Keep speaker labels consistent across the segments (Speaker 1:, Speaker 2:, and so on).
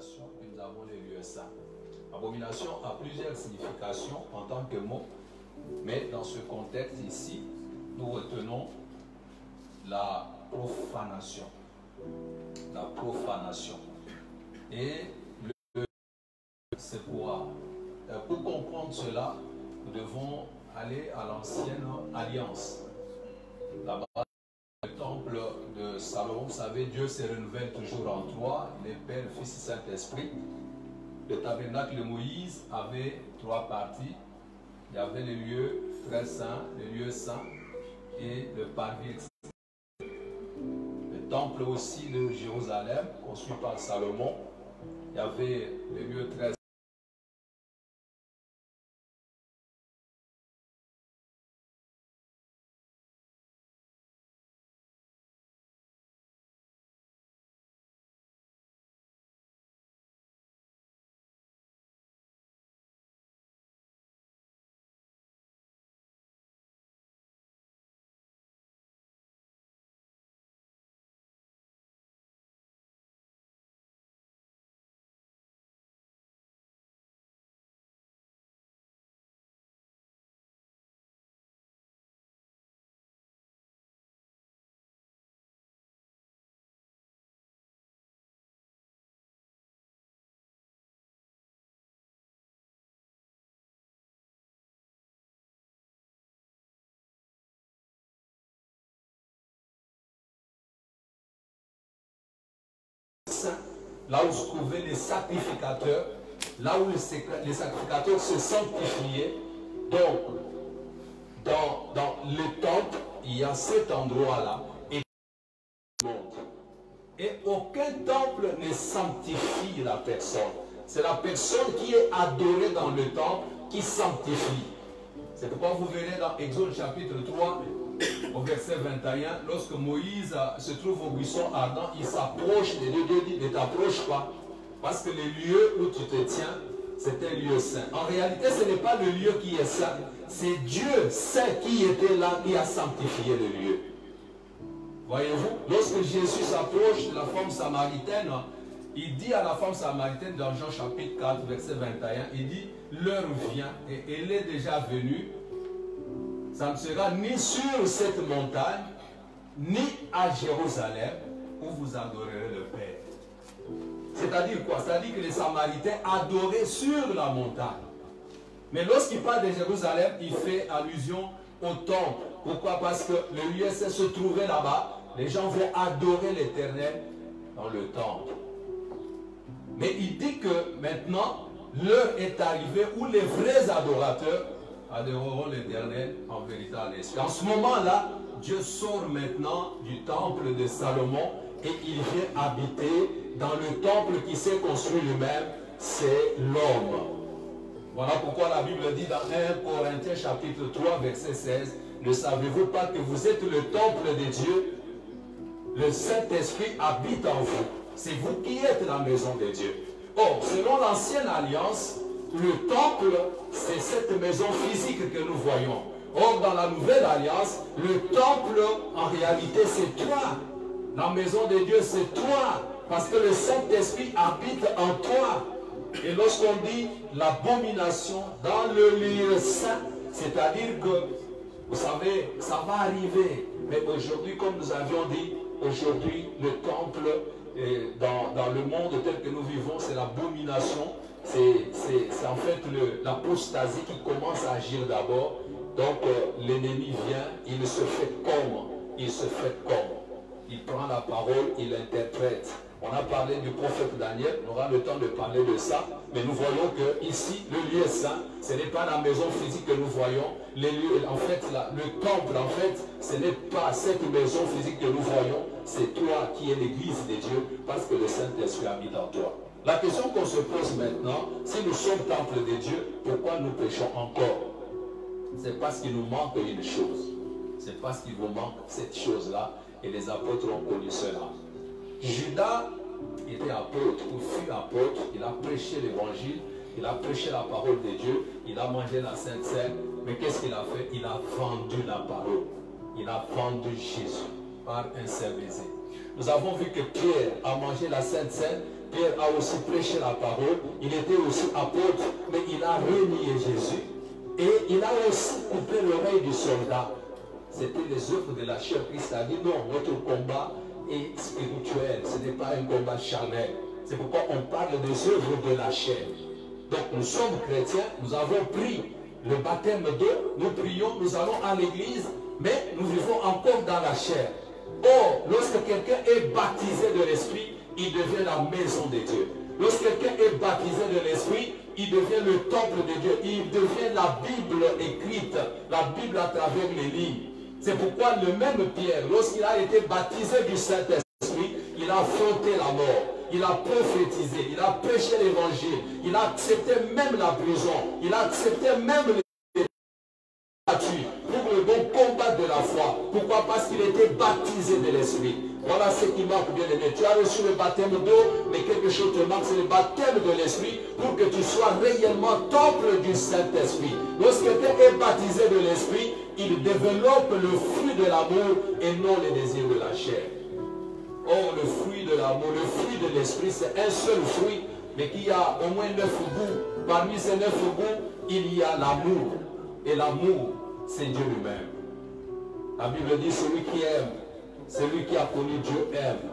Speaker 1: abomination, et nous avons les lieux saints. Abomination a plusieurs significations en tant que mot, mais dans ce contexte ici, nous retenons la profanation. La profanation. Et c'est pour comprendre cela, nous devons aller à l'ancienne alliance. Là-bas, le temple de Salomon, vous savez, Dieu se renouvelle toujours en trois, il est Père, Fils et Saint-Esprit. Le tabernacle de Moïse avait trois parties. Il y avait le lieu très saint, le lieu saint et le parvis extérieur. Le temple aussi de Jérusalem, construit par Salomon, il y avait le lieu très saint. Là où se trouvaient les sacrificateurs, là où les sacrificateurs se sanctifiaient. Donc, dans le temple, il y a cet endroit-là. Et aucun temple ne sanctifie la personne. C'est la personne qui est adorée dans le temple qui sanctifie. C'est pourquoi vous verrez dans Exode chapitre 3, au verset 21, lorsque Moïse se trouve au buisson ardent, il s'approche de Dieu. Dieu dit ne t'approche pas, parce que le lieu où tu te tiens, c'est un lieu saint. En réalité, ce n'est pas le lieu qui est saint, c'est Dieu saint qui était là, qui a sanctifié le lieu. Voyez-vous, lorsque Jésus s'approche de la femme samaritaine, il dit à la femme samaritaine dans Jean chapitre 4, verset 21, il dit, l'heure vient et elle est déjà venue. Ça ne sera ni sur cette montagne, ni à Jérusalem, où vous adorerez le Père. C'est-à-dire quoi? C'est-à-dire que les Samaritains adoraient sur la montagne. Mais lorsqu'il parle de Jérusalem, il fait allusion au temple. Pourquoi? Parce que le lieu se trouvait là-bas. Les gens vont adorer l'Éternel dans le temple. Mais il dit que maintenant, l'heure est arrivée où les vrais adorateurs adoreront l'Éternel en vérité en esprit. En ce moment-là, Dieu sort maintenant du temple de Salomon et il vient habiter dans le temple qui s'est construit lui-même, c'est l'homme. Voilà pourquoi la Bible dit dans 1 Corinthiens chapitre 3 verset 16, ne savez-vous pas que vous êtes le temple de Dieu? Le Saint-Esprit habite en vous. C'est vous qui êtes la maison de Dieu. Or, selon l'ancienne alliance, le temple, c'est cette maison physique que nous voyons. Or, dans la nouvelle alliance, le temple, en réalité, c'est toi. La maison de Dieu, c'est toi. Parce que le Saint-Esprit habite en toi. Et lorsqu'on dit l'abomination dans le lieu saint, c'est-à-dire que, vous savez, ça va arriver. Mais aujourd'hui, comme nous avions dit, aujourd'hui, le temple, dans le monde tel que nous vivons, c'est l'abomination. C'est en fait l'apostasie qui commence à agir d'abord. Donc l'ennemi vient, il se fait comme. Il prend la parole, il l'interprète. On a parlé du prophète Daniel, on aura le temps de parler de ça, mais nous voyons que ici, le lieu saint, ce n'est pas la maison physique que nous voyons. Les lieux, en fait, le temple, en fait, ce n'est pas cette maison physique que nous voyons, c'est toi qui es l'église de Dieu, parce que le Saint-Esprit habite en toi. La question qu'on se pose maintenant, si nous sommes temple de Dieu, pourquoi nous péchons encore? C'est parce qu'il nous manque une chose. C'est parce qu'il vous manque cette chose-là, et les apôtres ont connu cela. Judas était apôtre, ou fut apôtre, il a prêché l'évangile, il a prêché la parole de Dieu, il a mangé la Sainte Seine, mais qu'est-ce qu'il a fait? Il a vendu la parole, il a vendu Jésus par un seul baiser. Nous avons vu que Pierre a mangé la Sainte Seine, Pierre a aussi prêché la parole, il était aussi apôtre, mais il a renié Jésus. Et il a aussi coupé l'oreille du soldat. C'était les œuvres de la chair. Christ a dit non, notre combat est spirituel, ce n'est pas un combat charnel. C'est pourquoi on parle des œuvres de la chair. Donc nous sommes chrétiens, nous avons pris le baptême d'eau, nous prions, nous allons à l'église, mais nous vivons encore dans la chair. Or, lorsque quelqu'un est baptisé de l'Esprit, il devient la maison de Dieu. Lorsque quelqu'un est baptisé de l'Esprit, il devient le temple de Dieu. Il devient la Bible écrite, la Bible à travers les lignes. C'est pourquoi le même Pierre, lorsqu'il a été baptisé du Saint-Esprit, il a affronté la mort. Il a prophétisé, il a prêché l'évangile, il a accepté même la prison, il a accepté même les battus pour le bon combat de la foi. Pourquoi? Parce qu'il était baptisé de l'Esprit. Voilà ce qui manque, bien aimé. Tu as reçu le baptême d'eau, mais quelque chose te manque, c'est le baptême de l'Esprit pour que tu sois réellement temple du Saint-Esprit. Lorsque quelqu'un est baptisé de l'Esprit, il développe le fruit de l'amour et non les désirs de la chair. Or, le fruit de l'amour, le fruit de l'esprit, c'est un seul fruit, mais qui a au moins 9 goûts. Parmi ces 9 goûts, il y a l'amour. Et l'amour, c'est Dieu lui-même. La Bible dit, celui qui aime, celui qui a connu Dieu aime.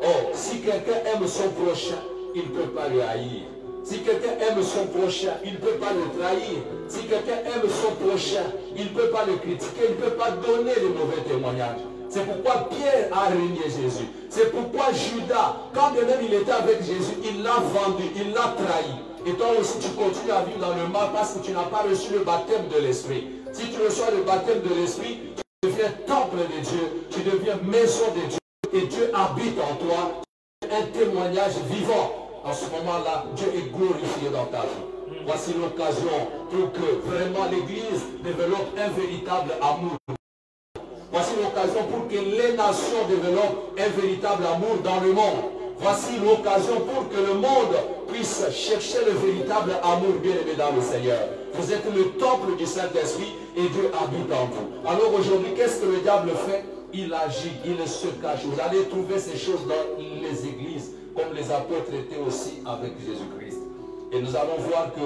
Speaker 1: Or, si quelqu'un aime son prochain, il ne peut pas le haïr. Si quelqu'un aime son prochain, il ne peut pas le trahir. Si quelqu'un aime son prochain, il ne peut pas le critiquer, il ne peut pas donner de mauvais témoignages. C'est pourquoi Pierre a renié Jésus. C'est pourquoi Judas, quand bien même il était avec Jésus, il l'a vendu, il l'a trahi. Et toi aussi tu continues à vivre dans le mal parce que tu n'as pas reçu le baptême de l'Esprit. Si tu reçois le baptême de l'Esprit, tu deviens temple de Dieu, tu deviens maison de Dieu. Et Dieu habite en toi, un témoignage vivant. En ce moment-là, Dieu est glorifié dans ta vie. Voici l'occasion pour que vraiment l'Église développe un véritable amour. Voici l'occasion pour que les nations développent un véritable amour dans le monde. Voici l'occasion pour que le monde puisse chercher le véritable amour bien-aimé dans le Seigneur. Vous êtes le temple du Saint-Esprit et Dieu habite en vous. Alors aujourd'hui, qu'est-ce que le diable fait? Il agit, il se cache. Vous allez trouver ces choses dans les églises, comme les apôtres étaient aussi avec Jésus-Christ. Et nous allons voir que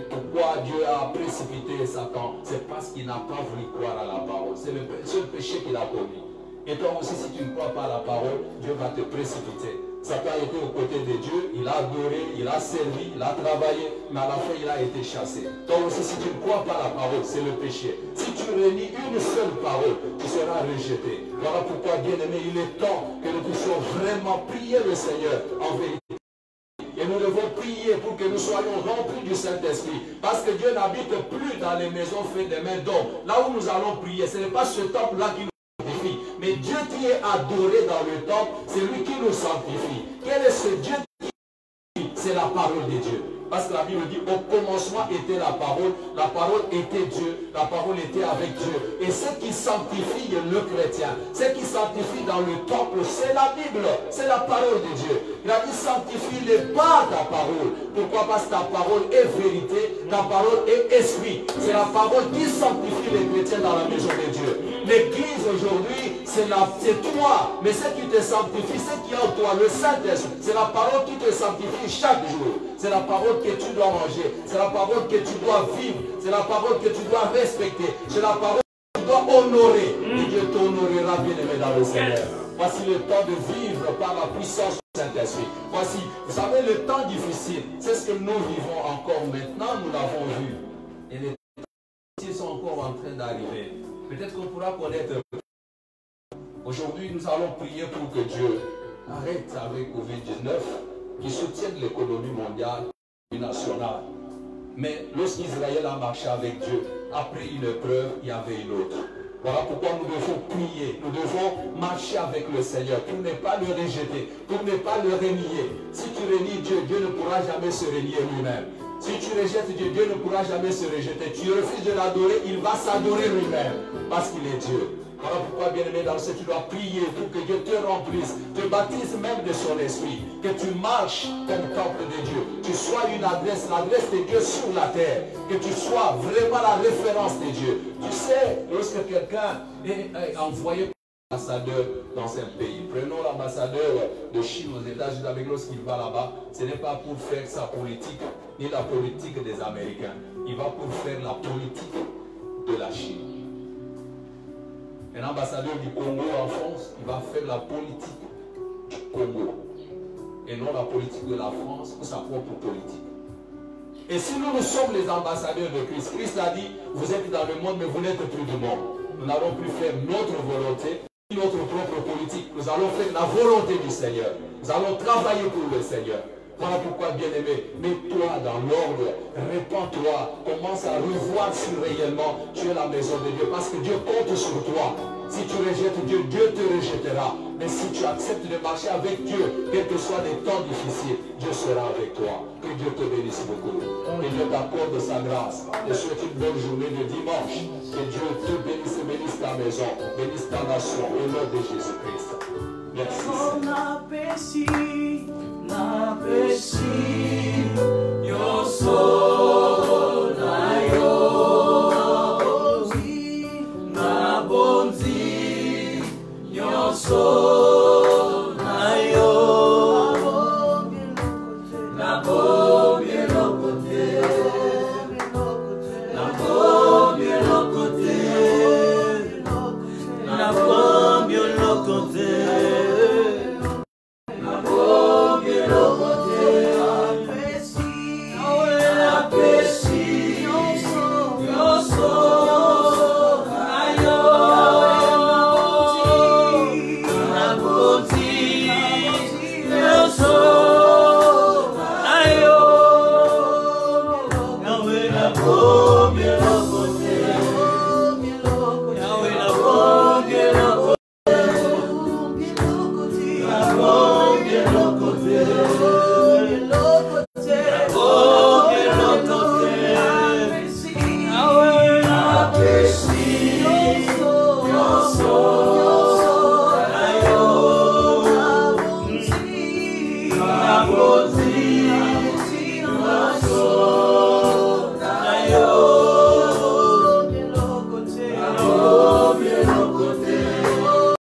Speaker 1: pourquoi Dieu a précipité Satan, c'est parce qu'il n'a pas voulu croire à la parole. C'est le seul péché qu'il a commis. Et toi aussi, si tu ne crois pas à la parole, Dieu va te précipiter. Satan était aux côtés de Dieu, il a adoré, il a servi, il a travaillé, mais à la fin, il a été chassé. Toi aussi, si tu ne crois pas à la parole, c'est le péché. Si tu réunis une seule parole, tu seras rejeté. Voilà pourquoi, bien-aimé, il est temps que nous puissions vraiment prier le Seigneur en vérité. Et nous devons prier pour que nous soyons remplis du Saint-Esprit. Parce que Dieu n'habite plus dans les maisons faites des mains d'hommes. Là où nous allons prier, ce n'est pas ce temple-là qui nous sanctifie. Mais Dieu qui est adoré dans le temple, c'est lui qui nous sanctifie. Quel est ce Dieu qui nous sanctifie? C'est la parole de Dieu. Parce que la Bible dit, au commencement était la parole était Dieu, la parole était avec Dieu. Et ce qui sanctifie le chrétien, ce qui sanctifie dans le temple, c'est la Bible, c'est la parole de Dieu. Il a dit, sanctifie-les par ta parole. Pourquoi? Parce que ta parole est vérité, ta parole est esprit. C'est la parole qui sanctifie les chrétiens dans la maison de Dieu. L'église aujourd'hui, c'est toi, mais ce qui te sanctifie, ce qui est en toi, le Saint-Esprit, c'est la parole qui te sanctifie chaque jour. C'est la parole que tu dois manger, c'est la parole que tu dois vivre, c'est la parole que tu dois respecter, c'est la parole que tu dois honorer. Et Dieu t'honorera, bien-aimé dans le Seigneur. Voici le temps de vivre par la puissance du Saint-Esprit. Voici, vous savez, le temps difficile, c'est ce que nous vivons encore maintenant, nous l'avons vu. Et les temps difficiles sont encore en train d'arriver. Peut-être qu'on pourra connaître. Aujourd'hui, nous allons prier pour que Dieu arrête avec Covid-19, qui soutienne l'économie mondiale et nationale. Mais lorsqu'Israël a marché avec Dieu, après une épreuve, il y avait une autre. Voilà pourquoi nous devons prier, nous devons marcher avec le Seigneur pour ne pas le rejeter, pour ne pas le renier. Si tu renies Dieu, Dieu ne pourra jamais se renier lui-même. Si tu rejettes Dieu, Dieu ne pourra jamais se rejeter. Tu refuses de l'adorer, il va s'adorer lui-même, parce qu'il est Dieu. Voilà pourquoi, bien-aimé, dans ce tu dois prier pour que Dieu te remplisse, te baptise même de son esprit, que tu marches comme temple de Dieu, tu sois une adresse, l'adresse de Dieu sur la terre, que tu sois vraiment la référence de Dieu. Tu sais, lorsque quelqu'un est envoyé ambassadeur dans un pays. Prenons l'ambassadeur de Chine aux États-Unis, avec lorsqu'il va là-bas, ce n'est pas pour faire sa politique, ni la politique des Américains. Il va pour faire la politique de la Chine. Un ambassadeur du Congo en France, il va faire la politique du Congo. Et non la politique de la France ou sa propre politique. Et si nous sommes les ambassadeurs de Christ, Christ a dit, vous êtes dans le monde, mais vous n'êtes plus du monde. Nous n'allons plus faire notre volonté, notre propre politique. Nous allons faire la volonté du Seigneur. Nous allons travailler pour le Seigneur. Voilà pourquoi, bien-aimé, mets-toi dans l'ordre, répands-toi, commence à revoir si réellement tu es la maison de Dieu, parce que Dieu compte sur toi. Si tu rejettes Dieu, Dieu te rejettera. Mais si tu acceptes de marcher avec Dieu, quels que soient les temps difficiles, Dieu sera avec toi. Que Dieu te bénisse beaucoup. Que Dieu t'accorde sa grâce. Je souhaite une bonne journée de dimanche. Que Dieu te bénisse, bénisse ta maison, bénisse ta nation, au nom de Jésus-Christ. Merci. Your soul, your soul, la bombe et le côté, la bombe et le côté, la bombe et le côté, la bombe et le côté, your soul. Your soul.